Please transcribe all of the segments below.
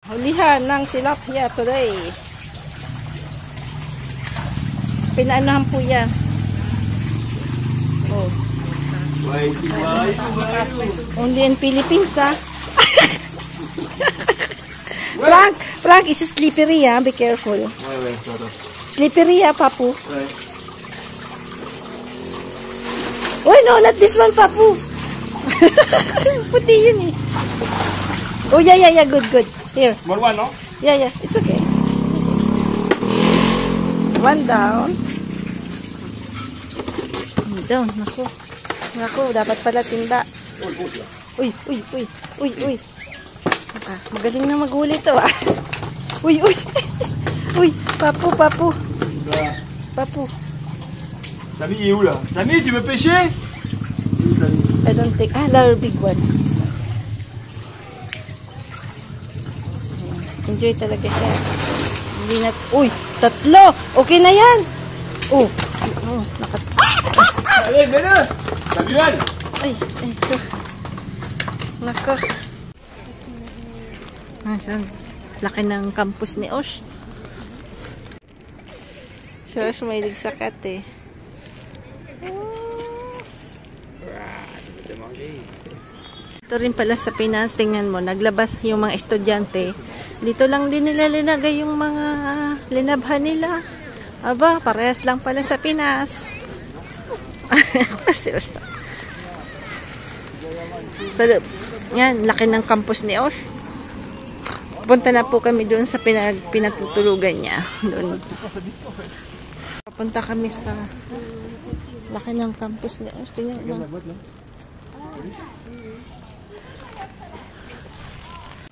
Hulihan ng tilapia today. Pinaanahan po yan. Oh. Only in Philippines, ha? Frank, it's slippery, ha? Be careful. Slippery, ha, Papu? Oh, no, not this one, Papu. Puti yun, eh. Oh, yeah, good. Here. More one, no? Yeah, it's okay. One down. Down, naku, dapat pala timba. Uy. Magaling na maghuli to, ah. Uy. Uy, Papu. Samy, il est où là? Samy, tu veux pêcher? I don't think. Another big one. Enjoy talaga siya. Hindi na. Uy, 3. Okay na yan. Oh, Allez, mets-le! Samuel! Ay, ito. Nako. Laki ng campus ni Osh. Si Osh mahilig sa cat, eh. Ito rin pala sa Pinas, tingnan mo, naglabas yung mga estudyante. Dito lang din nila linagay yung mga linabhan nila. Aba, parehas lang pala sa Pinas. Kasi Osh. So, yan, laki ng campus ni Osh. Punta na po kami doon sa pinatutulugan niya. Doon. Papunta kami sa laki ng campus ni Osh. Tingnan mo.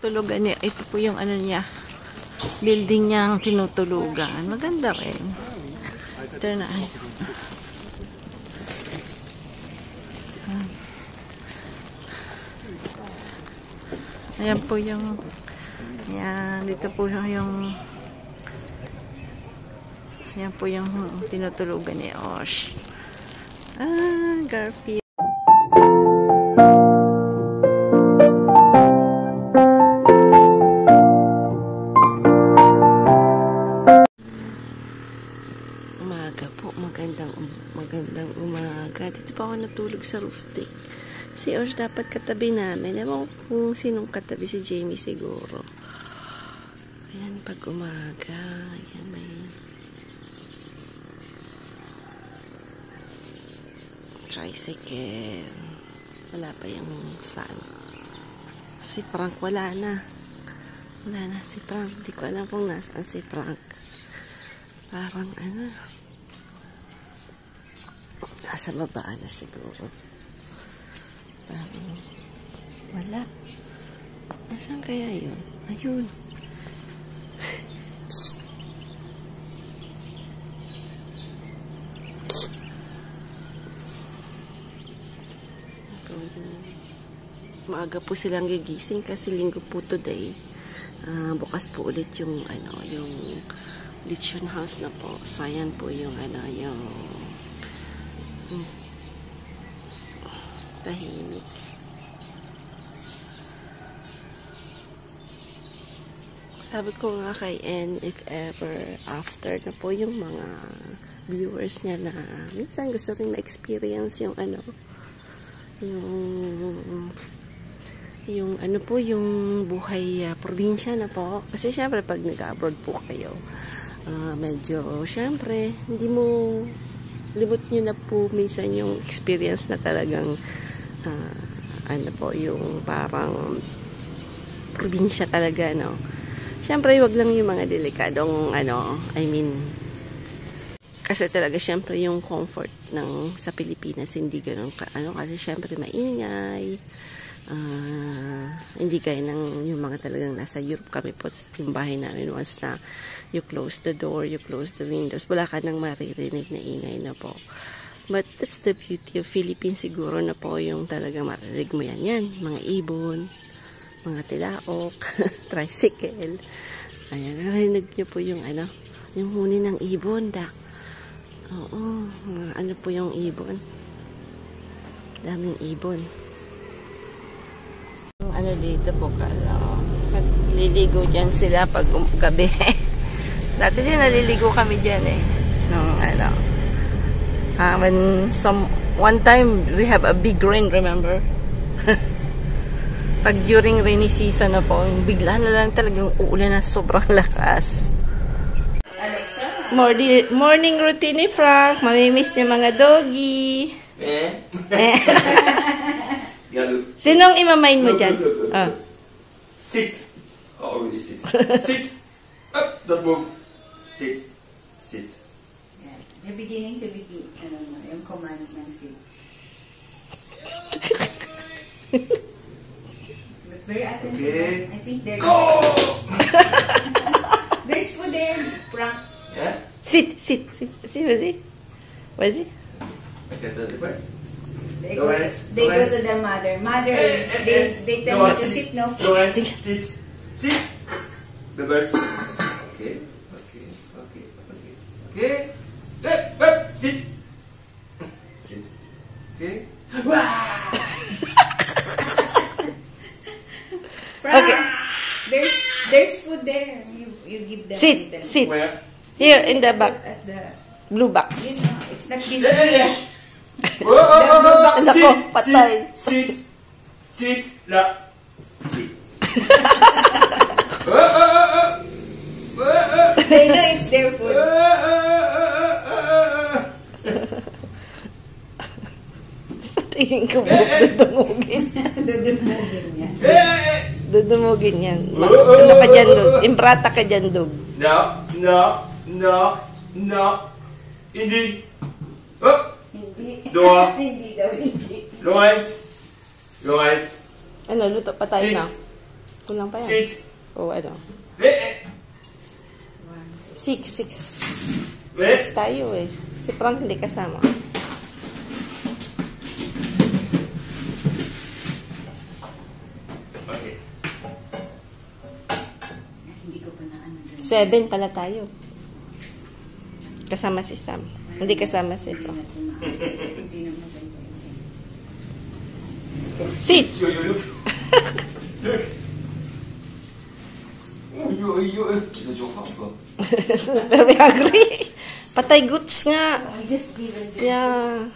Tulugan niya. Ito po yung ano niya. Building niyang tinutulugan. Maganda rin. Ito na. Ayan po yung ayan, dito po yung ayan po yung tinutulugan ni Osh. Garfield. Umaga po, magandang umaga. Dito pa ako natulog sa roof deck. Si Osh dapat katabi namin. Ewan ko kung sinong katabi, si Jamie siguro. Ayan, pag umaga. Ayan, may tricycle. Wala pa yung sun. Si Frank, wala na. Wala na si Frank. Hindi ko alam kung nasaan si Frank. Parang ano. Nasa baba na siguro. Parang wala. Nasaan kaya yun? Ayun. Psst. Psst. Maaga po silang gigising kasi linggo po today. Bukas po ulit yung yung lechon house na po. So ayan po yung yung tahimik. Sabi ko nga kay N, if ever after na po yung mga viewers niya na minsan gusto rin ma-experience yung yung po yung buhay probinsya na po. Kasi syempre pag nag-abroad po kayo, medyo syempre hindi mo limot nyo na po minsan yung experience na talagang po yung parang probinsya talaga, no. Syempre wag lang yung mga delikadong kasi talaga syempre yung comfort ng sa Pilipinas hindi ganoon kasi syempre maingay. Hindi gaya ng yung mga talagang nasa Europe. Kami po yung bahay namin, once na you close the door, you close the windows, wala ka nang maririnig na ingay na po. But that's the beauty of Philippines siguro na po yung talagang maririnig mo yan, mga ibon, mga tilaok, tricycle. Ayan, narinig nyo po yung yung huni ng ibon, oo, po yung ibon, daming ibon. Dito po naliligo dyan sila pag gabi. Dati din naliligo kami dyan eh. Nung ano. One time, we have a big rain, remember? Pag during rainy season na po, bigla na lang talagang uulan na sobrang lakas. Morning routine ni Frank. Mamimiss niya mga doggy. Sinong imamain mo dyan? Sit. Oh, already sit. Sit. Up. Don't move. Sit. Sit. Yeah. You're beginning to begin, yung command ng sit. But very attentive. Okay. I think there's... Go! There's food there, Frank. Yeah? Sit. See, was he? I can tell the part. They No go, hands. they No go hands. to their mother. Mother, they tell No me to hands. sit, no? No hands. Sit. Sit. The birds. Okay. Sit. Sit. Okay. Frank, Okay. There's food there. You give them a Sit. little. Where? Here, in the back. At the... Blue box. You know, it's not this way. Nako, patay. Sit. La. Sit. They know it's their food. Tingin ko dudumugin. Dudumugin niya. Dudumugin yan. Ano ka dyan, Dug? Imprata ka dyan, Dug. No. Hindi. Oh. Hindi. Doa. Hindi daw, hindi. Lawrence. Ano, luto pa tayo Sit. na. Kulang pa yan. Sit. O ano. Six tayo eh. Si Frank hindi kasama. Okay. Hindi ko pa na ano. 7 pala tayo. Kasama si Sam. Hindi kasama si Frank. Hindi naman tayo. Sit! Look. Ito joke ako. Very hungry. Patay goods nga. I just given them. Yeah.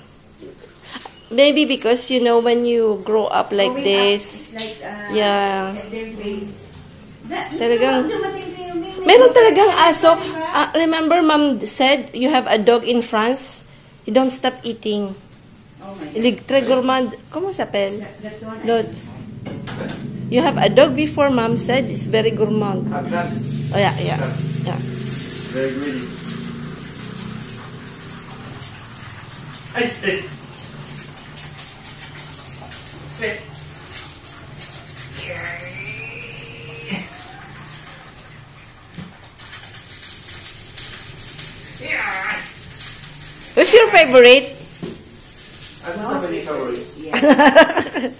Maybe because, you know, when you grow up like Growing this, up, like, yeah. at their face. Talagang- Dumating kayo, meron talagang aso. Remember, Mom said, you have a dog in France, you don't stop eating. Oh my God. Il est très gourmand. Comment ça s'appelle? That one, Lord. You have a dog before, Mom said, it's very gourmand. Crabs. Oh, yeah. Very greedy. Hey. What's your favorite? I don't have any favorites. Yeah.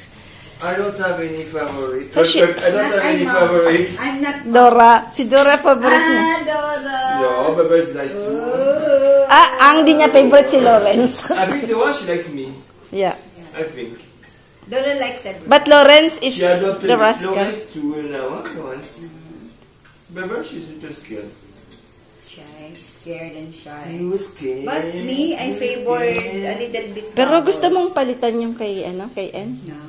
I don't have any favorites. Oh, shit. I don't have any favorites. I'm not. Dora. Si Dora favorite niya. Dora. No, Baba is nice too. Ang di niya favorite si Lawrence. I think the one she likes me. Yeah. I think. Dora likes everything. But Lawrence is She adopted the rascal. Lawrence too now. Once. Baba, she's just scared. Shy, scared and shy. She was scared. But me, I favored a little bit. Pero bubble. gusto mong palitan yung kay N? No.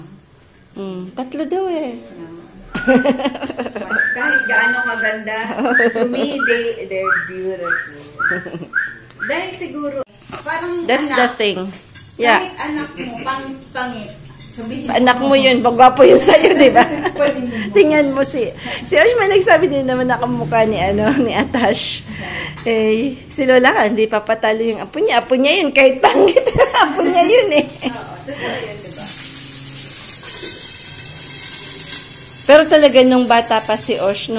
Tatlo daw eh. No. Kahit gaano kaganda, to me, they're beautiful. Dahil siguro, parang That's the anak, thing. Yeah. kahit anak mo, pangit, sabihin Anak mo yun, pagwapo yun sa'yo, di ba? Pwede mo. Tingnan mo si Osh, may nagsabi din naman na kamukha ni Atash. Eh, si Lola ka, hindi papatalo yung apo niya. Apo niya yun, kahit pangit. Apo niya yun eh. Oo, totoo yun, diba? Pero talaga nung bata pa si Osh,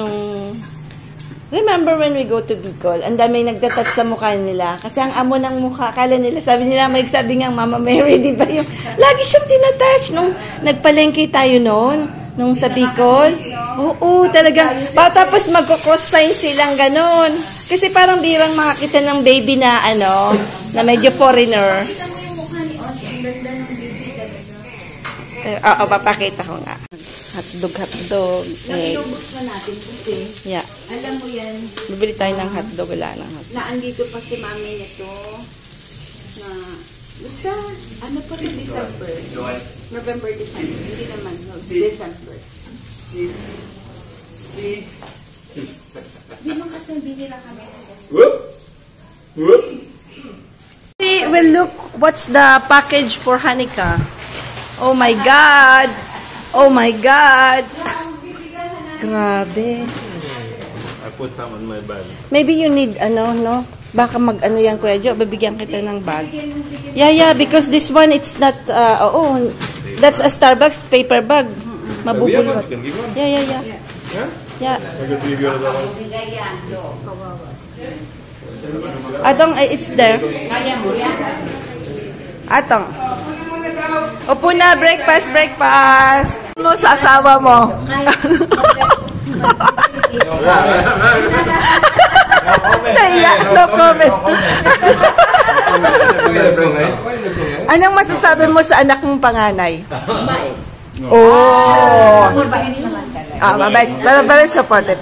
remember when we go to Bicol, ang daming nagtatouch sa mukha nila. Kasi ang amo ng mukha, akala nila, sabi nila, may sabi nga, Mama Mary, di ba yung, lagi siyang tinatouch. Nung nagpalengke tayo noon, nung sa Bicol. Oo, talagang, tapos magkukross sign silang ganon. Kasi parang birang makakita ng baby na, na medyo foreigner. Kita mo yung mukha ni Osh, ang ganda ng baby talaga. Oo, papakita ko nga. Hotdog, egg. Nailubos na natin kasi, Yeah. alam mo yan, Bibili tayo ng hotdog. Wala ng hotdog. na andito pa si mami nito, na, basta, ano pa sa December? November, December. Hindi naman, no, December. Seed. Di mo kasi binila kami. Whoop. Whoop. Well, look, what's the package for Hanukkah? Oh my God! Oh my God! Grabe. I put some on my bag. Maybe you need, no? Baka mag-ano yan, Kuya Jo, bibigyan kita ng bag. Yeah, because this one, it's not, that's a Starbucks paper bag. Mabubulot. Yeah. Yeah. Atong, it's there. Atong. Upo na, breakfast. Mo sa asawa mo. No comment. Anong masasabi mo sa anak mong panganay? Oh. Mabait naman talaga. Mabait. Very supportive.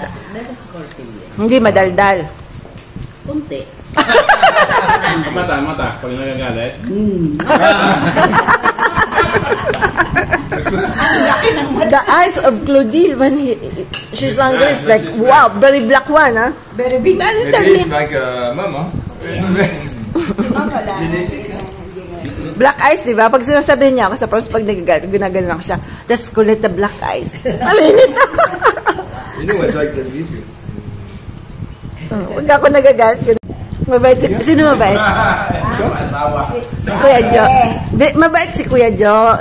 Hindi madaldal. Kunti. Mata. Pag nagagalit. The eyes of Claudine when she's angry is like, wow, very black one, huh? Very big. It is like mama. Si mama lang. Black eyes, di ba? Pag sinasabi niya ako sa pros, pag nagagalit, ginagalan ako siya. Let's call it the black eyes. Malinit ako. You know what like that video? Huwag ako nagagalit. Mabait si... Sino mabait? Kuya Jo. Mabait si Kuya Jo.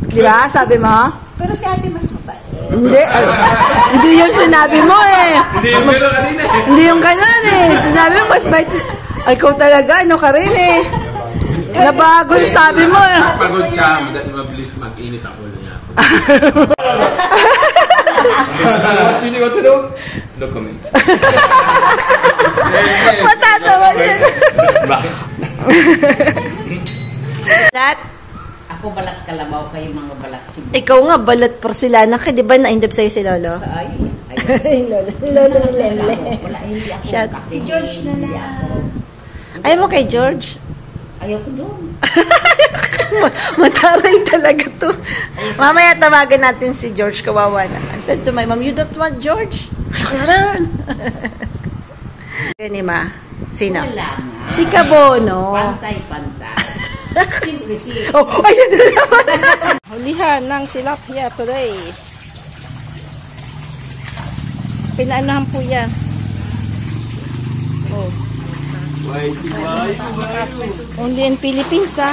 Di ba? Sabi mo? Pero si ate mas mabait. Hindi. Hindi yung sinabi mo eh. Hindi yung meron kanina eh. Hindi yung kanan eh. Sinabi mo, mas bait. Ay, ikaw talaga. Ano ka rin eh. Nabago yung sabi mo eh. Pagod ka, mabilis mag-init ako niya. What you want to know? No comment. Matatawa din. Balat? Ako balat kalabaw, kayo mga balat sibo. Ikaw nga, balat porcelana ka. Di ba na-indep sa'yo si Lolo? Ay, Lolo. Lolo ng Lele. wala, hindi ako. Shout. Si George na lang. Ayaw mo kay George? Ayaw ko doon. Mataray talaga to. Mamaya tawagan natin si George, kawawa naman. Said to my mom, you don't want George? Ni Ma. Sino? Wala nga. Si Kabono. Pantay. Simple. Oh, ayun na naman. Hulihan ng tilapia today. Pinaanahan po yan. Oh. Only in Philippines, ha?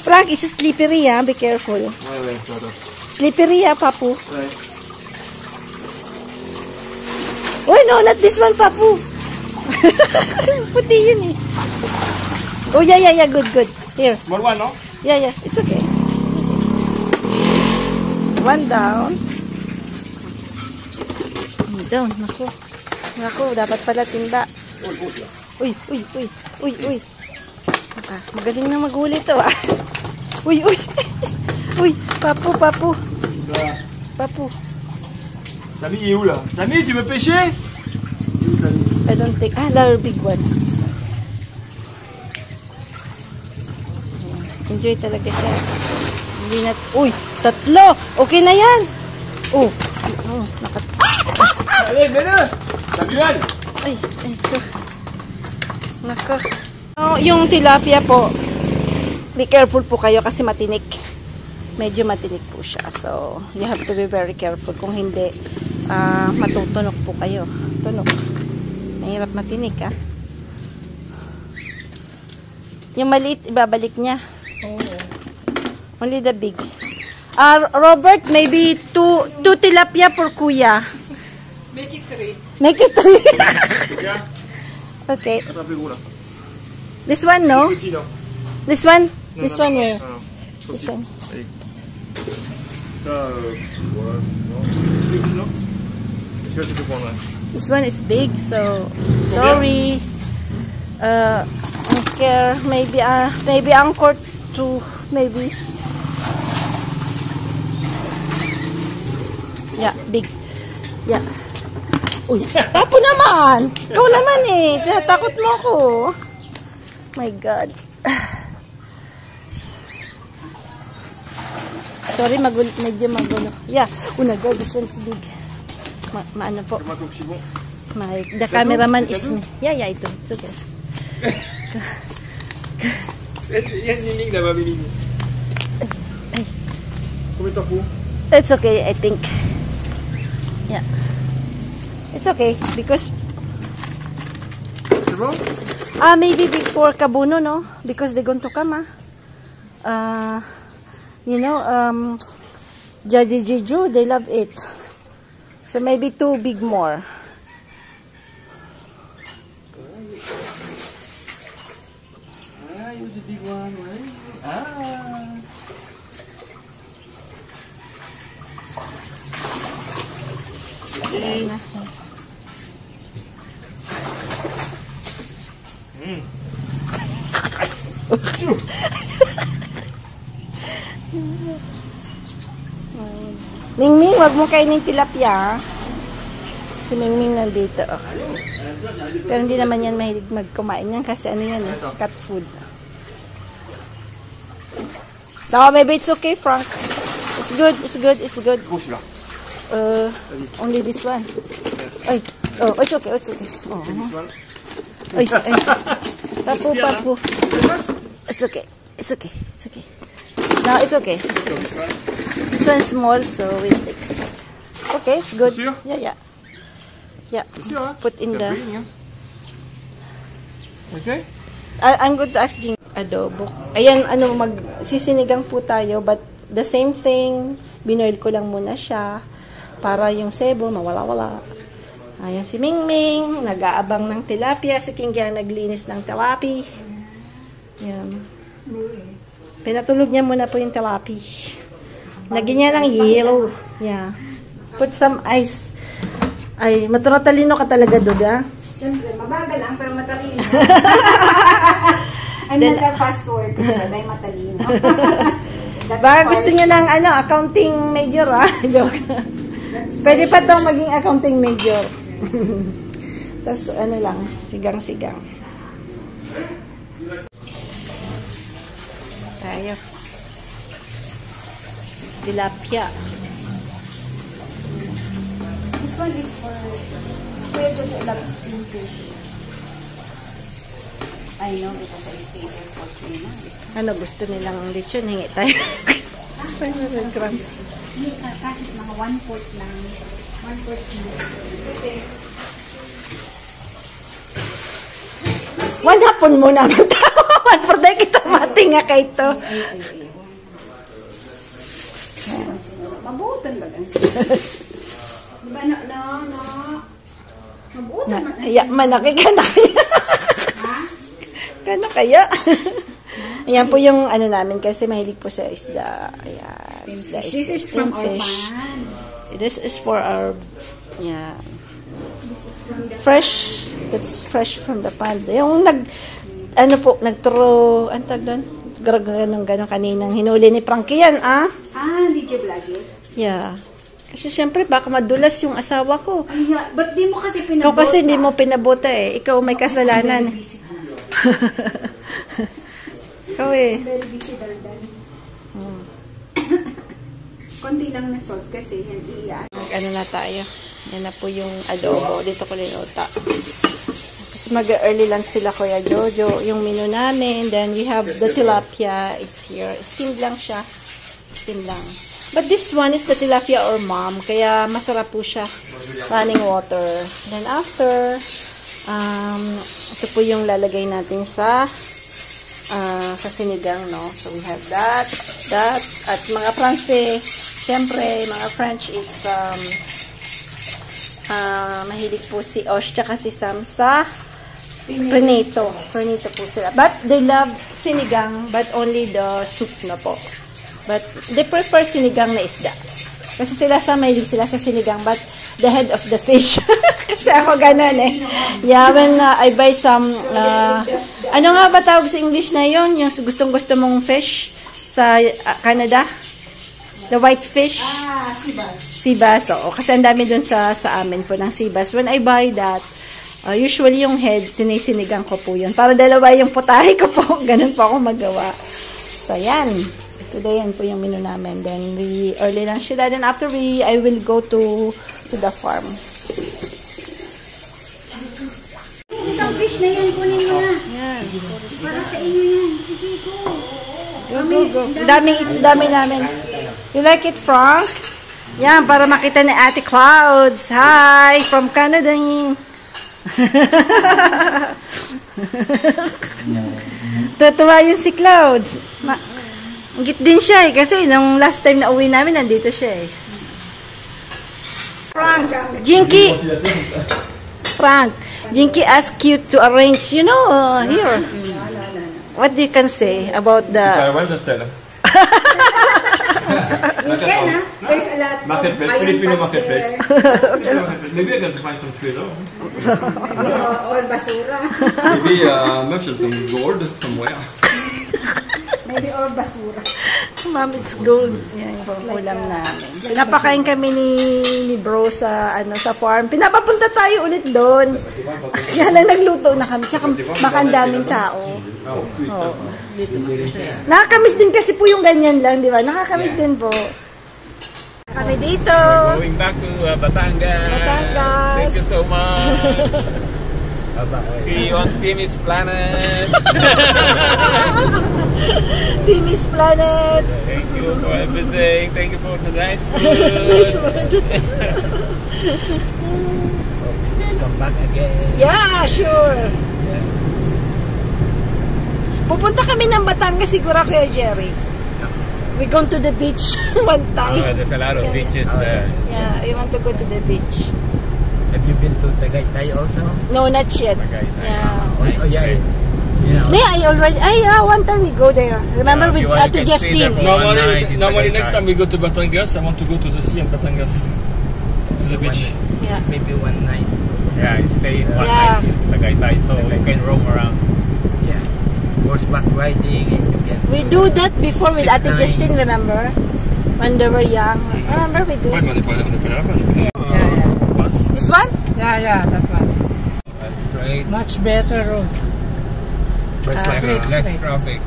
Frank, it's slippery, ha? Be careful. Slippery, ha, Papu? Oh, no, not this one, Papu. Puti yun, eh. Oh, yeah, good. Here. More one, no? Yeah, it's okay. One down. Down, Naku, dapat pala timba. Uy. Magaling na maghuli to, ah. Uy. Uy, Papu. Samy, il est où là? Samy, tu veux pêcher? I don't think, another big one. Enjoy talaga siya. Hindi na, uy, 3. Okay na yan. Allez, viens-le! Samuel! Ay, nako. Yung tilapia po, be careful po kayo kasi matinik. Medyo matinik po siya. So, you have to be very careful. Kung hindi, matutunog po kayo. Tunog. Mahirap matinik, ha? Yung maliit, ibabalik niya. Only the big. Robert, maybe two tilapia for Kuya. Make it 3. Okay. This one, no? This one? This one, yeah. This one. This one is big, so sorry. Don't care. Maybe anchor to maybe Yeah, big. Yeah. Uy, tapo naman! Ikaw naman eh. Tinatakot mo ako. My God. Sorry, medyo magulo. Yeah. Una, go. This one's big. Maano po. The cameraman is me. Yeah, ito. It's okay. It's okay, I think. Yeah. It's okay, because... maybe before Kabuno, no? Because they're going to come, you know, Jajijiju, they love it. So maybe 2 big more. Use a big one, right? Mingming, wag mo kainin tilapia. Si Mingming nandito. Pero hindi naman yan mahilig magkumain yan kasi ano yan eh, cat food. No, maybe it's okay, Frank. It's good, it's good, it's good. Only this one. Ay, oh, it's okay, it's okay. Oh. Ay. Papu. It's okay, it's okay, it's okay. No, it's okay. This one's small, so we'll take. Okay, it's good. Yeah. Put in the... Okay? I'm going to ask Jing adobo. Ayan, magsisinigang po tayo, but the same thing, binoil ko lang muna siya para yung sebo mawala-wala. Ayan si Mingming, nag-aabang ng tilapia. Si Kingya naglinis ng tilapi. Ayan. Pinatulog niya muna po yung tilapi. Lagyan niya ng yellow. Yeah. Put some ice. Ay, maturatalino ka talaga, Duda. Siyempre, mabagal lang, pero matalino. I'm not a fast worker, but I'm matalino. Baka gusto niyo ng accounting major, Joke. Pwede pa itong maging accounting major. Tapos, lang, sigang-sigang. Tayo. Tilapia. This one is for pwede to love steam fish. I know because I stayed there for 3 months. Gusto nilang lechon, hingi tayo. 500 grams. Hindi ka, kahit mga 1/4 lang. 1/4 kilo. Kasi, hapon mo naman tao. 1/4 day kita matinga kay ito. mabutan ba ang sila? Diba no? Mabutan man ang sila. Manaki ka na kaya. Ha? Kano kaya? Ayan po yung namin kasi mahilig po sa isda. Ayan. Isda, this is from our pan. This is for our, This is from the fresh. That's fresh from the pan. Yung nagturo, ang tag doon? Ganong kaninang hinuli ni Frankie yan, Did you vlog it? Yeah. Kasi syempre, baka madulas yung asawa ko. Ay, ba't di mo kasi pinabota? Ikaw kasi hindi mo pinabota eh. Ikaw may kasalanan. Ikaw eh. Very busy, Dardan. Konti lang na salt kasi yan iyan. Na tayo. Yan na po yung adobo. Dito ko linuta. Kasi mag-early lang sila, Kuya Jojo. Yung menu namin. Then we have the tilapia. It's here. Steamed lang siya. Steamed lang. But this one is the tilapia or mom. Kaya masarap po siya. Running water. Then after, ito po yung lalagay natin sa sinigang, no? So we have that. At mga Franse, syempre, mga French, it's mahilig po si Osh tsaka si Sam sa Prenito. Prenito po sila. But they love sinigang, but only the soup na po. But they prefer sinigang na isda. Kasi sila mahilig sila sa sinigang, but the head of the fish. Kasi ako ganun eh. Yeah, when I buy some, ano nga ba tawag sa English na yun? Yung gustong-gusto mong fish sa Canada? The white fish? Sibas. sea bass, oo. Kasi ang dami dun sa amin po ng sea bass. When I buy that, usually yung head, sinisinigang ko po yun. Para dalawa yung putahe ko po. Ganun po ako magawa. So, yan. Today, yan po yung menu namin. Then, early lang sila. Then, after I will go to the farm. Isang fish na yan, kunin mo na. Yan. Para sa inyo yan. Sige, go. Go. Dami namin. You like it, Frank? Yan, para makita ni Ate Clouds. Hi, from Canada. Tutuwa yun si Clouds. Ngit din siya kasi nung last time na uwi namin, nandito siya Frank, Jinky asked you to arrange, you know, here. What you can say about the... You can, ha? There's a lot Marketplace, of Filipino iron pots marketplace. there. Maybe I can find some trailer. Maybe all basura. Maybe Merchants some gold somewhere. Maybe all basura. Mommy's gold. Yan yung ulam namin. Pinapakain kami ni bro sa farm. Pinapapunta tayo ulit doon. Yan lang nagluto na kami. Tsaka makandaming tao. Oh. Nakakamiss din kasi po yung ganyan lang, di ba? Nakakamiss din po. Kami dito. Going back to Batangas. Batangas. Thank you so much. See you on Timmy's Planet. Timmy's Planet. Thank you for everything. Thank you for the nice Nice food. Come back again. Yeah, sure. Pupunta kami ng Batangas siguro, Kuya Jerry. We gone to the beach one time. There's a lot of beaches there. Yeah, we want to go to the beach. Have you been to Tagaytay also? No, not yet. Tagaytay. Yeah. Oh, yeah. One time we go there. Remember with Ate Justine? Normally next time we go to Batangas, I want to go to the sea in Batangas. To the beach. Yeah. Maybe one night. Yeah, stay one Yeah. night in Tagaytay so you can roam around. Yeah. Horseback riding and you can... We do that before with Ate Zip line. Justine, remember? When they were young. Remember we do? This one? Yeah, that one. That's straight. Much better road. But it's like Straight, less straight. traffic.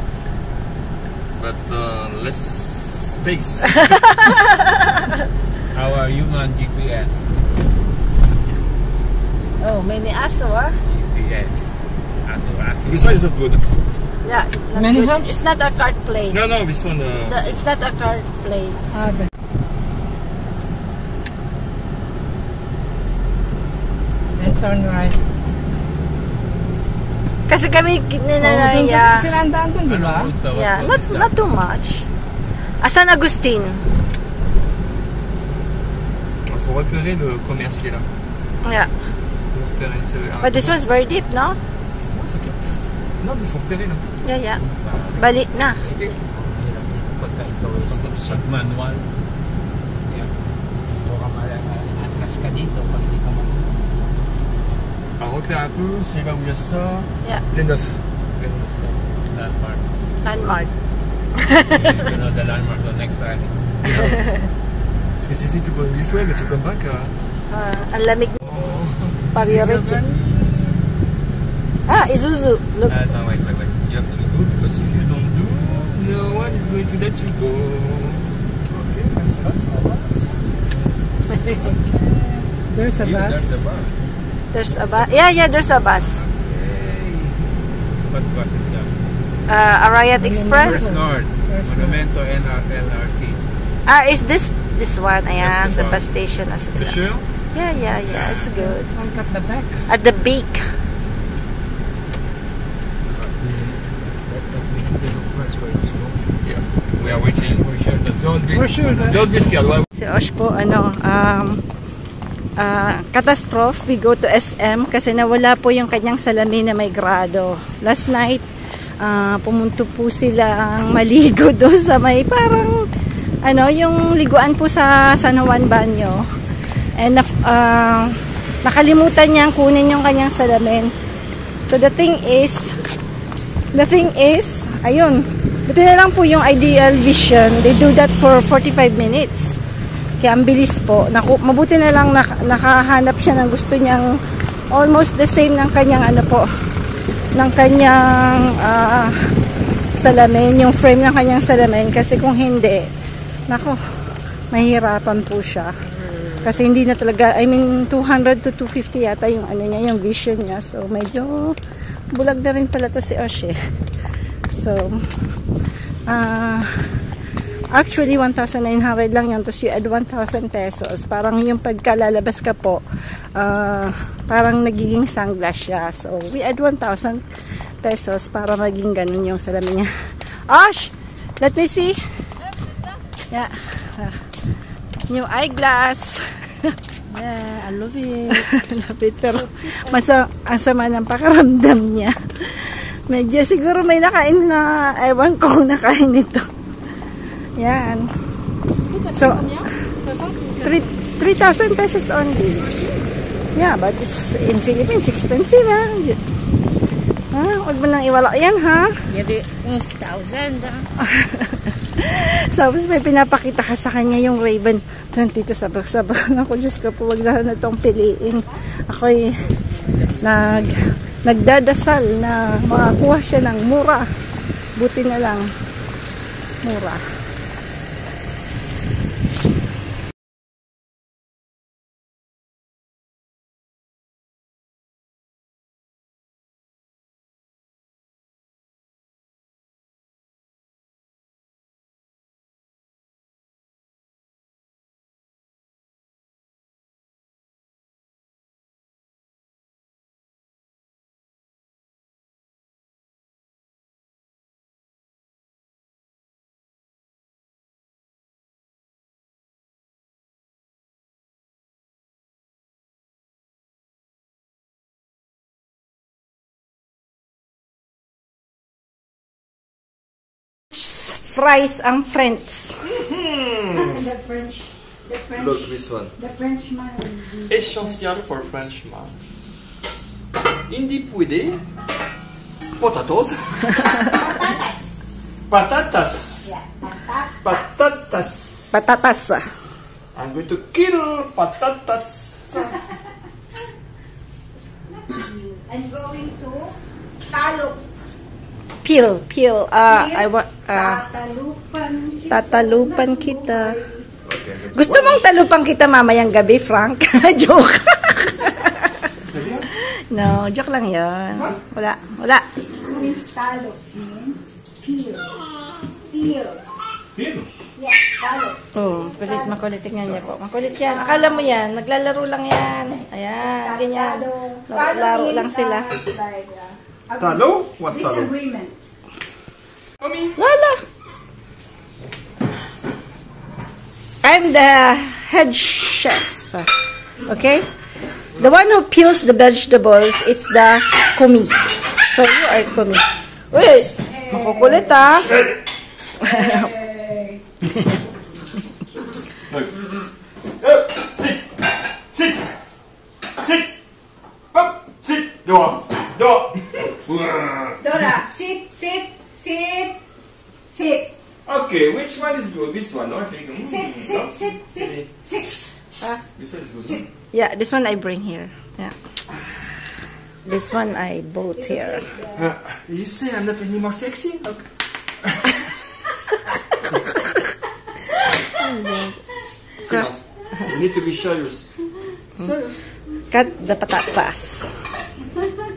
But less space. How are you on GPS? Oh, many aso, ah? GPS. This one is not good. Yeah, not Many good. humps? It's not a cart play. No, this one. It's not a cart play. Then turn right. Kasi kami, Doon kasi sinandaan doon, di ba? yeah, not too much. San Agustin. Il faut repérer le commerce qui est là. Yeah. Faut repérer, But this one's very deep, no? c'est ok. Non, mais il faut repérer là. Yeah. Balik na. Hirap dito pagka ikaw ay stop siya. Manual. Ito ka atras ka dito pag hindi ka Alors repère un peu, c'est là où il y a ça. Yeah. Les 9. Landmark. Landmark. You know the landmark on next side. Parce que si tu go this way, but you come back. Ang lamig. Priority. Isuzu. Look. Attends, wait. You have to go because if you don't do, no one is going to let you go. Okay, thanks a lot. There's a bus. There's the bus. There's a bus. Yeah, there's a bus. Hey. What bus is that? Arayat Express. First North. Monumento LRT. Is this one? Ayan, That's sa the bus bus. station na You sila. sure? Yeah, it's good. Look at the back. At the beak. we have to look first where it's going. Yeah. We are waiting. For sure. Don't be scared. Why? Si Osh po, catastrophe. We go to SM kasi nawala po yung kanyang salamin na may grado. Last night, pumunto po silang maligo doon sa may parang, yung liguan po sa San Juan Banyo. And nakalimutan niyang kunin yung kanyang salamin. So the thing is, ayun, buti na lang po yung Ideal Vision. They do that for 45 minutes. Kaya ang bilis po. Mabuti na lang nakahanap siya ng gusto niyang almost the same ng kanyang ano po, ng kanyang salamin, yung frame ng kanyang salamin. Kasi kung hindi, nako, mahirapan po siya. Kasi hindi na talaga, I mean 200 to 250 yata yung ano niya, yung vision niya. So medyo bulag na rin pala to si Osh eh. So actually 1,900 lang yun, tapos you add 1,000 pesos. Parang yung pagkalalabas ka po, parang nagiging sunglass siya. So we add 1,000 pesos para maging ganun yung salamin niya. Osh, let me see. Yeah. New eyeglass. Yeah, I love it. Love it. Pero masama ng pakaramdam niya. Medyo siguro may nakain na, ewan ko kung nakain ito. Yan. So, 3,000 pesos only. Yeah, but it's in Philippines, expensive ha. Huwag mo nang iwala yan ha. Yabi, 1,000 Tapos may pinapakita ka sa kanya yung Ray-Ban 22. Sabag ako, Diyos ko po, wag na itong piliin. Ako'y nagdadasal na makakuha siya ng mura. Buti na lang mura. Fries ang friends. The French. Look, this one. The Frenchman. Essential for Frenchman. Hindi puede. Potatoes. Patatas. Yeah, Patatas. Patatas. I'm going to kill patatas. I'm going to Talop. Peel. I want Tatalupan kita. Okay. Gusto mong talupan kita mamayang gabi, Frank? Joke. No, joke lang 'yon. Wala. means talop. Means peel. Peel. Peel? Yeah, talop. Oh, makulit tingnan niya po. Makulit yan. Akala mo yan, naglalaro lang yan. Ayan, ganyan. Laro lang sila. Talo? What talo? Disagreement. Mommy? Lala. I'm the head chef. Okay? The one who peels the vegetables, it's the kumi. So you are kumi. Uy, makukulit ah. Sit! Sit! Sit! Up! Sit! Dora! Dora, sit, sit, sit, sit. Okay, which one is good? This one, no? I think. Sit, sit, sit, sit, sit. This one is good. No? Yeah, this one I bring here. Yeah. This one I bought here. You say I'm not any more sexy? Okay. Serious. You need to be serious. Serious. Cut the patatas.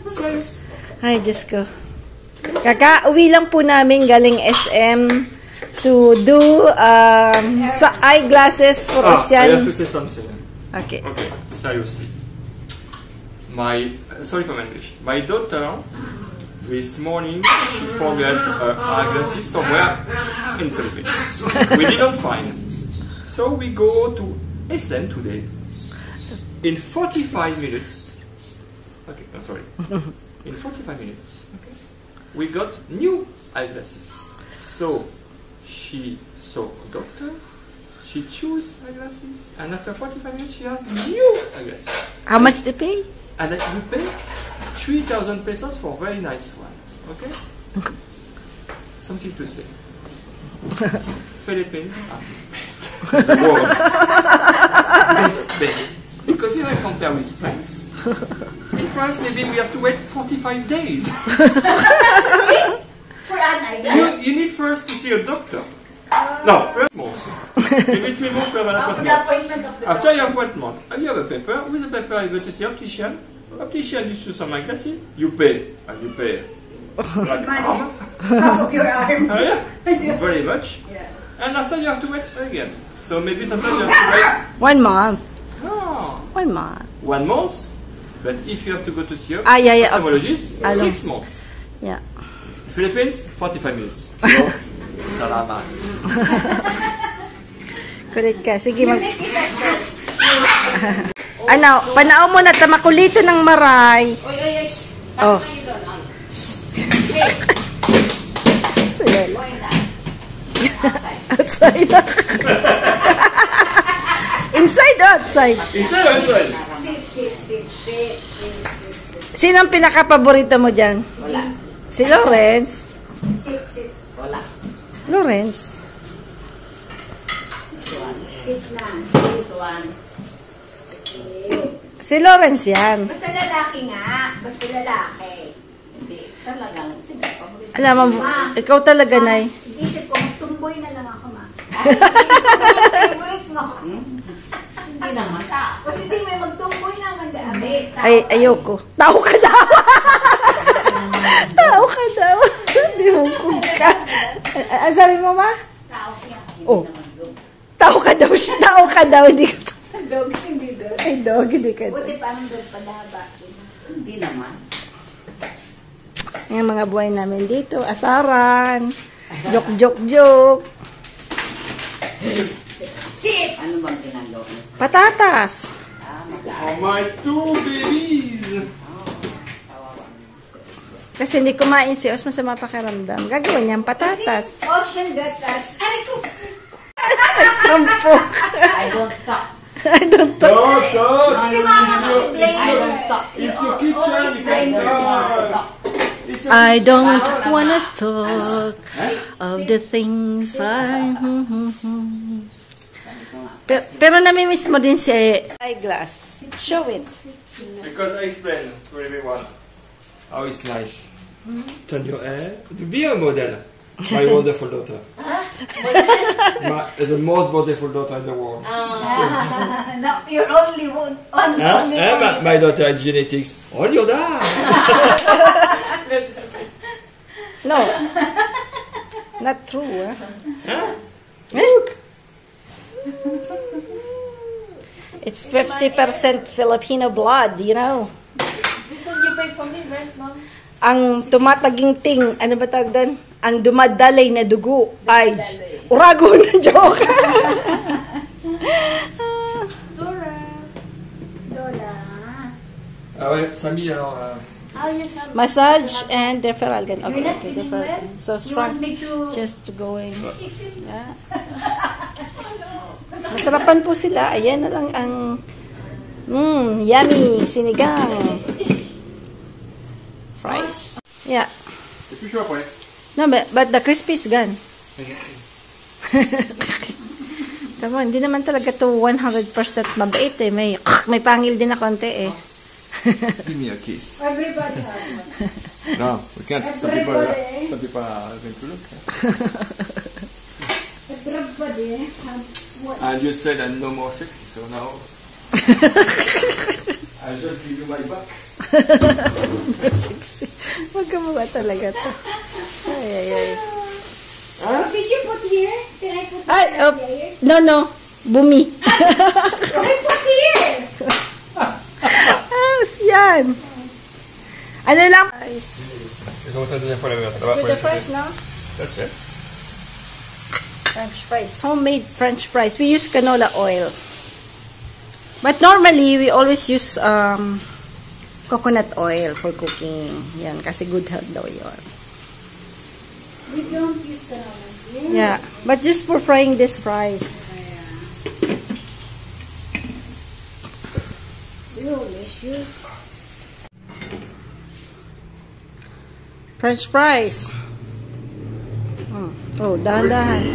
Serious. Ay, Diyos ko. Kaka-uwi lang po namin galing SM to do sa eyeglasses for I Ocean. have to say something. Okay. Okay, seriously. Sorry for my English. My daughter, this morning, she forgot her eyeglasses somewhere in Philippines. We didn't find it. So we go to SM today. In 45 minutes. Okay, I'm sorry. In 45 minutes, okay, we got new eyeglasses. So she saw a doctor. She chose eyeglasses, and after 45 minutes, she has new eyeglasses. How much to pay? And you pay 3,000 pesos for a very nice one. Okay? Something to say. Philippines are the best. in the world. Best. Because if I compare with France, in France maybe we have to wait 45 days. For an eyeglass. You need first to see a doctor. No, first months. Maybe 3 months to have an After the appointment. appointment of the After doctor. your appointment, you have a paper. With the paper, you go to see optician. Optician issues some eyeglasses. You pay. And you pay. Like arm. Half of your arm. Oh, yeah. Very much. Yeah. And after you have to wait again. So maybe sometimes you have to wait. 1 month. Oh, 1 month. 1 month. But if you have to go to see a Yeah. ophthalmologist, I know. 6 months. Yeah. Philippines, 45 minutes. So, salamat. Correct ka. Sige, mag... Make it a shirt. Ano, panao mo na tamakulito ng maray. Oy. Oh. Pass na yun doon. Sige. Go inside. Outside. Inside or outside? Inside or outside? Sit. Sino ang pinaka-paborito mo dyan? Wala. Si Lawrence. Sit. Wala. Lawrence. Sit na. This one. Si Lawrence yan. Basta lalaki nga. Basta lalaki. Hindi. Talagang sige. Paborito. Alam mo, ikaw talaga, Nay. Isip ko, tumboy na lang ako, ma. Favorite mo. Hindi naman. Kasi di may magtumboy naman dami. Ay, ayoko. Tao ka daw. Tao ka daw. Hindi mo ka. Ang sabi mo, ma? Tao siya. Oh. Tao ka daw. Tao ka daw. Hindi ka. Dog, hindi dog. Ay, dog. Hindi ka. Buti parang dog padaba. Hindi naman. Yung mga buhay namin dito. Asaran. Joke. Sit! Ano bang tinanong? Patatas. Oh, my 2 babies! Kasi hindi kumain si Os, masama pakiramdam. Gagawin niyang patatas. Ocean gatas. Aray ko! Tampok. I don't talk. I don't know. Talk! Si mama kasi blame I don't talk. It's your kitchen, you can talk! I don't wanna talk of the things I... Pero namimiss mo din si eyeglass. Show it. Because I explain to everyone how it's nice. Turn your head to be a model. My wonderful daughter. The most beautiful daughter in the world. No, you're only one. My daughter has genetics. All your dad. No. Not true. Look. It's 50% Filipino blood, you know. This one you paid for me, right, Mom? Ang tumataging-ting, ano ba tawag doon? Ang dumadalay na dugo ay urago na joke. Dora. Ah ouais, Samy alors. Ah, yes, I'm... Massage and deferral. Okay, You're not okay, feeling deferral. well? So, You want me to... just going. Yeah. Masarapan po sila. Ayan na lang ang yummy sinigang. Fries. Yeah. C'est plus chaud après. No, but the crispy is gone. Come on, hindi naman talaga to 100% mabait eh. May pangil din na konti eh. Give me a kiss. Everybody has one. No, we can't. Some people are going to look. Everybody has one. And you said I'm no more sexy, so now I'll just give you my back. Sexy. Magkamukha talaga to. Ay. Did you put here? Can I put Ay, here? no. Bumi. I put here! Yan. Ano lang? Comment ça deuxième fois la verre? Ça va? With the fries, no? That's it. French fries. Homemade French fries. We use canola oil. But normally, we always use coconut oil for cooking. Yan, kasi good health daw yun. We don't use canola. Yeah, but just for frying these fries. Delicious. French fries. Oh, dahan-dahan.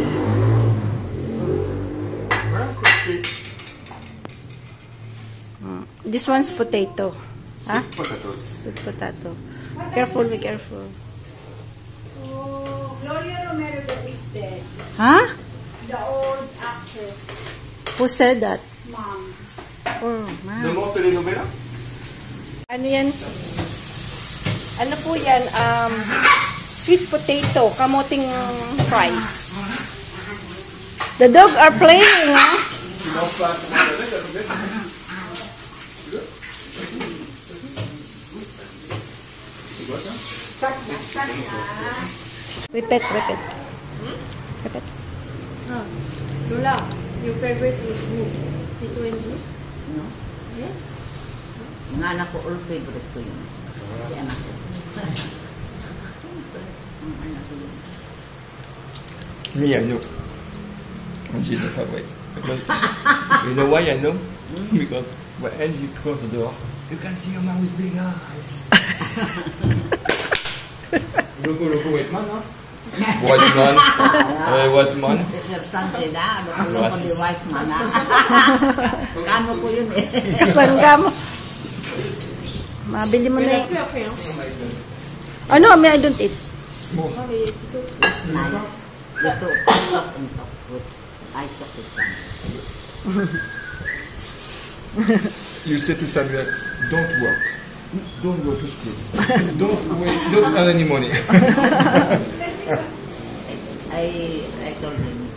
This one's potato. Huh? Potatoes. Sweet potato. Careful, be careful. Oh, Gloria Romero is dead. Huh? The old actress. Who said that? Mom. Oh, man. No more telenovela? Ano yan? Ano po yan? Sweet potato. Kamuting fries. The dog are playing, huh? Repeat. Repeat. Lola, your favorite is who? Tito and G? No? Yeah? Mga anak ko, all favorite ko yun. Si anak ko. Ang anak ko yun. Me, I know. And she's a favorite. Because, you know why I know? Because when Angie closed the door, you can see your mom with big eyes. Loco, wait, man, huh? White man. White man. Reception sila. Ano ko di white man, ha? Kano ko yun, eh. Kasangga mo. Mabili mo na yun. Ano? I don't eat. Okay, Tito. Last night, dito, talk and talk with, I talk with someone. You said to Samuel, don't work. Don't go to school. Don't earn any money. I told him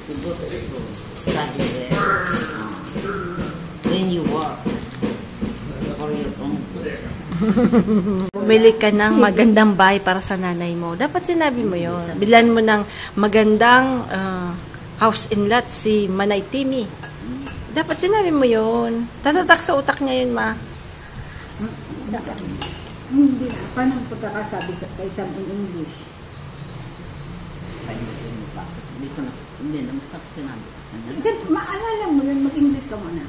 to go to school, study there. Then you work for your own. Bumili ka ng magandang bahay para sa nanay mo. Dapat sinabi mo yun. Bilan mo ng magandang house in lot si Manay Timmy. Dapat sinabi mo yun. Tatatak sa utak niya yun, ma. Hindi na. Paano ang pagkakasabi kay Sam in English? Hindi ko na, hindi na, tapos sinabi. Maalala mo lang, mag-English ka muna.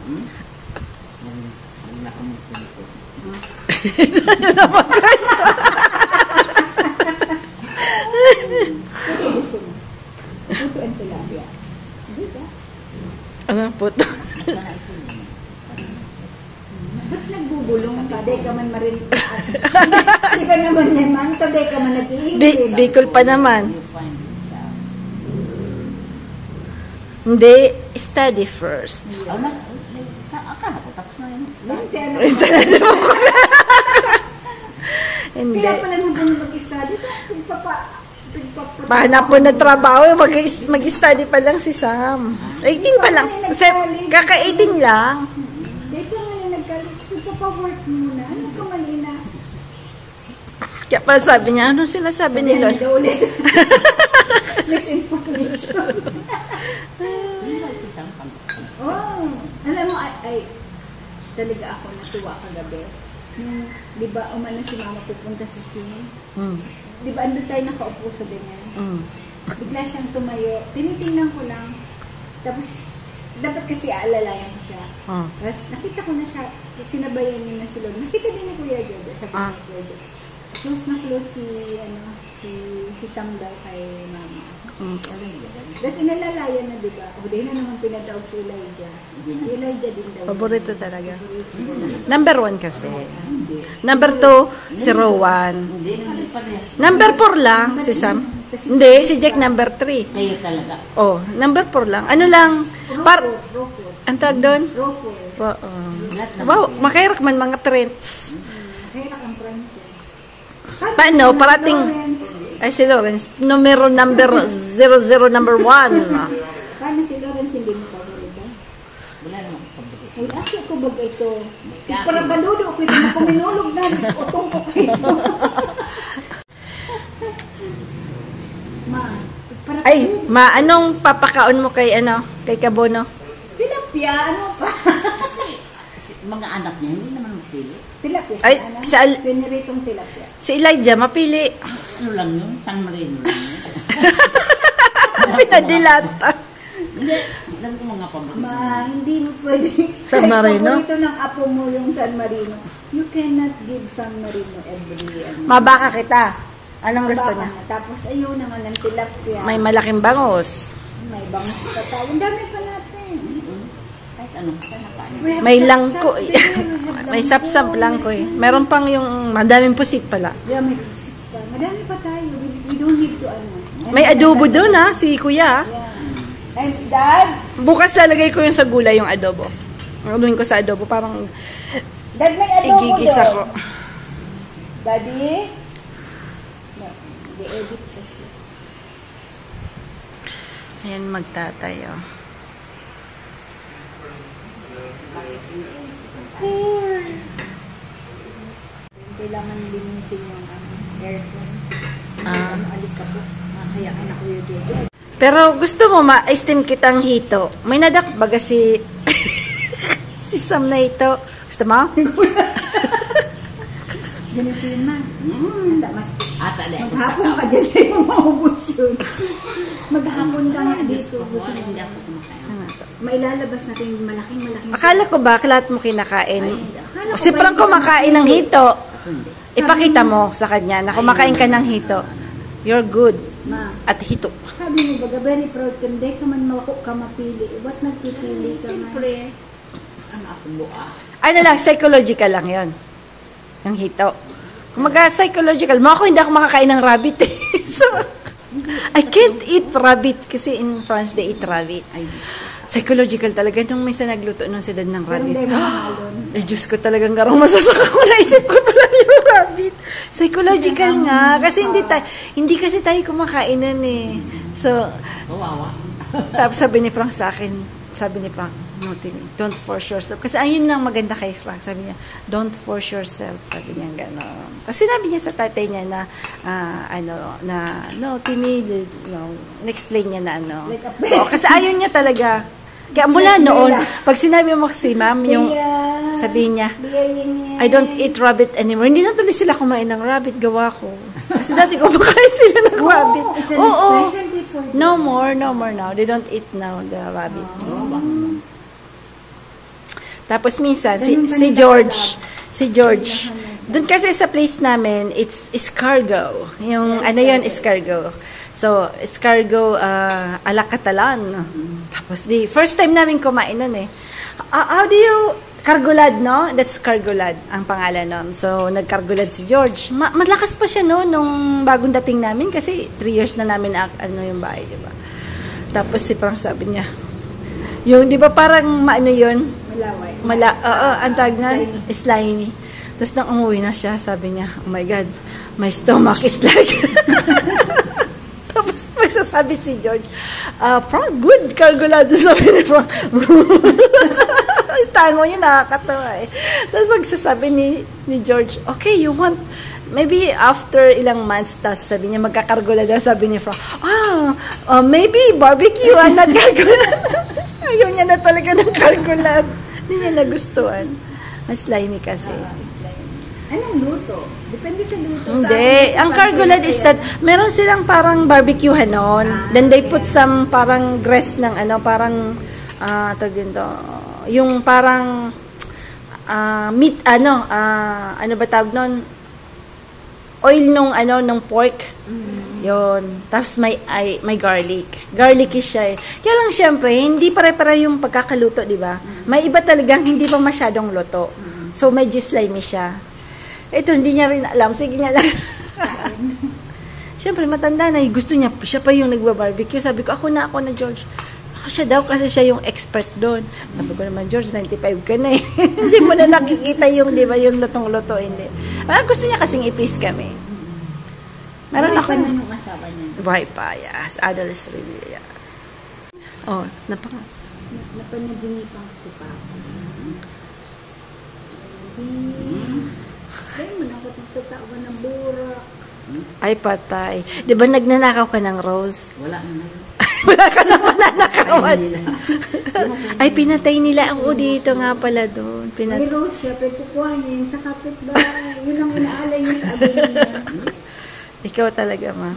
Huwag na kami pinito. Gusto mo? Puto and tilapia. Sige ka. Ano, puto? Ba't nagbubulong ka? Day ka man marinig. Hindi ka naman yan, man. Day ka man nag-i-English. Bicol pa naman. You find it out. Hindi, study first. Akala ko, tapos na yun. Hindi, ano. Hindi. Kaya pala nung mag-study, Pahanap po na trabaho, mag-study pa lang si Sam. 18 pa lang. Kaka-18 lang. Day pa nga na nag-college, pagpapawork muna. Ano ka malina? Kaya pala sabi niya, ano sinasabi ni Lord? Ulit. Misinformation. Oh, alam mo, ay talaga ako natuwa kagabi. Di ba, umano si mama pupunta sa sine? Di ba, andun tayo nakaupo sa ganyan? Bigla siyang tumayo. Tinitingnan ko lang. Tapos, dapat kasi aalalayan ko siya. Tapos, nakita ko na siya. Sinabayan niya na si Lord. Nakita din ni Kuya Jojo. Sabi ni Kuya Jojo. Close na close si Sam daw kay mama. Tapos inalalayan na, diba? O, dahil na naman pinadaog si Elijah. Elijah din daw. Paborito talaga. Number 1 kasi. Number 2, si Rowan. Number 4 lang, si Sam. Hindi, si Jack number 3. Kayo talaga. Oh, number 4 lang. Ano lang? Ang tag doon? Rofo. Wow, makairak man mga trends. Kaya ang friends. Paano? Parating... Ay, si Lawrence. Number 00 number 1. Paano si Lawrence hindi mo paborito? Wala naman paborito. Ay, ako ko ba ito? Para baludo ko ito. Kuminulog na. Utong ko kayo. Ay, ma, anong papakaon mo kay Kabono? Tilapia, ano pa? Mga anak niya, hindi naman mapili. Tilapia, Ay, piniritong tilapia. Si Elijah, mapili. Ano lang yun? San Marino lang yun. Pinadilata. Hindi, alam ko mga paborito. Hindi mo pwede. San Marino? Kahit paborito ng apo mo yung San Marino. You cannot give San Marino every Mabaka kita. Anong gusto niya? Tapos ayaw naman ng tilapia. May malaking bangus. May bangus pa tayo. Ang dami pa natin. Kahit ano ano, nakain. May langko. May sapsap langko eh. Meron pang yung madaming pusit pala. Yeah, may pusit pa. Madami pa tayo. We don't need to ano. May adobo doon ha, si kuya. Yeah. And Dad? Bukas lalagay ko yung sa gulay yung adobo. Aluin ko sa adobo, parang Dad, may adobo igigisa doon. ko. Daddy? No, i-edit kasi. Ayan, magtatayo. Kailangan linisin yung aircon. Ah. Alik ka po. Kaya ka na Kuya Jojo. Pero gusto mo ma-esteem kitang hito. May nadak baga si si Sam na ito. Gusto mo? Ganito yun, ma. Mas Ata dahil. maghapon ka dyan ay maubos yun. Maghapon ka nga dito. Gusto na hindi ako kumakain. Mailalabas natin yung malaking. Akala ko ba lahat mo kinakain? Akala ko Si ba Frank yung kumakain ng hito. Hindi. Ipakita mo sa kanya na kumakain ka ng hito. You're good. Ma, At hito. sabi mo baga, very proud ka, hindi ka man mako ka mapili. Ba't nagpipili ka man? Siyempre, ang ako buka. Ano lang, psychological lang yon. Yung hito. Kung mag-psychological, mo ako hindi ako makakain ng rabbit eh. So, I can't eat rabbit kasi in France they eat rabbit. Psychological talaga. Nung may nagluto nung si Dad ng Pero rabbit. hindi mo mahalon. Ay, Diyos ko talagang garong masasaka ko. Naisip ko pala yung rabbit. Psychological nga. Kasi hindi kasi tayo kumakain nun eh. So, Kawawa. tapos sabi ni Frank sa akin, no, Timmy, don't force yourself. Kasi ayun lang maganda kay Frank. Sabi niya, don't force yourself. Sabi niya gano'n. Kasi sinabi niya sa tatay niya na, no, Timmy, na-explain niya na ano. Oo, kasi ayun niya talaga. Kaya mula noon, pag sinabi mo kasi ma'am, yung sabihin niya, I don't eat rabbit anymore. Hindi na tuloy sila kumain ng rabbit, gawa ko. Kasi dati kumakain sila ng rabbit. Oo. No more now. They don't eat now the rabbit. Tapos minsan, si George, doon kasi sa place namin, it's escargot. Yung ano yun, escargot. So, escargot ala Catalan. Tapos first time namin kumain nun eh. How do you, cargolad, no? That's cargolad, ang pangalan nun. So, nagkargolad si George. Malakas pa siya, no? Nung bagong dating namin, kasi 3 years na namin yung bahay, di ba? Tapos si Frank sabi niya, yung, di ba parang, yun? Malaway. Oo, ang tag na, slimy. Tapos nang umuwi na siya, sabi niya, oh my God, my stomach is like... Tapos magsasabi si George, Frank, good cargolado, sabi ni Frank. Tango niya, nakakatawa eh. Tapos magsasabi ni George, okay, you want, maybe after ilang months, tapos sabi niya, magkakargola daw, sabi ni Frank, maybe barbecue, not cargolad. Ayaw niya na talaga ng cargolad. Hindi niya nagustuhan. Mas slimy kasi. Anong luto? Depende sa luto. Hindi. Ang cargolad is that, meron silang parang barbecue hanon. Then they put some parang dress ng parang, tawag din to, yung parang, meat, ano ba tawag nun? Oil nung pork. Yun. Tapos may garlic. Garlicky siya eh. Kaya lang syempre, hindi pare-pare yung pagkakaluto, di ba? May iba talagang hindi pa masyadong luto. So, medyo slimy siya. Ito, hindi niya rin alam. Sige niya lang. Syempre, matanda na. Gusto niya, siya pa yung nagba-barbecue. Sabi ko, ako na, George. Ako siya daw kasi siya yung expert doon. Sabi ko naman, George, 95 ka na eh. Hindi mo na nakikita yung, di ba, yung lutong-luto. Hindi. Gusto niya kasing i-please kami. Meron ako. Buhay pa yung asawa niya. Buhay pa, yes. Adult is really, yeah. Oh, Napanaginipan ko si Papa. Kaya mo na ako tagtatawa ng burak. Ay, patay. Di ba nagnanakaw ka ng rose? Wala na. Wala ka naman nanakawan. Ay, pinatay nila ako dito nga pala doon. May rose siya, pero kukuha niya yung sa kapitbahay. Yun ang inaalay niya sa abay niya. Ikaw talaga, ma.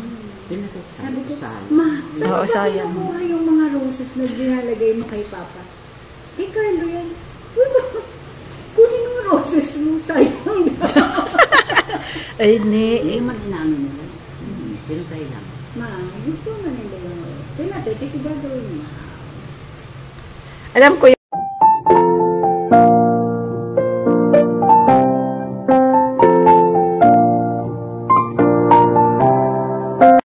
Sabi ko, ma, saan ba sayang. kinukuha yung mga roses na dinalagay mo kay Papa? Eh, Carlo yan. Uy, kunin mo yung roses mo. Sayang daw. Ay, hindi. Hindi man inaano nila. Pinatay lang. Ma, gusto nga nila yung pinatay kasi gagawin mo. Alam ko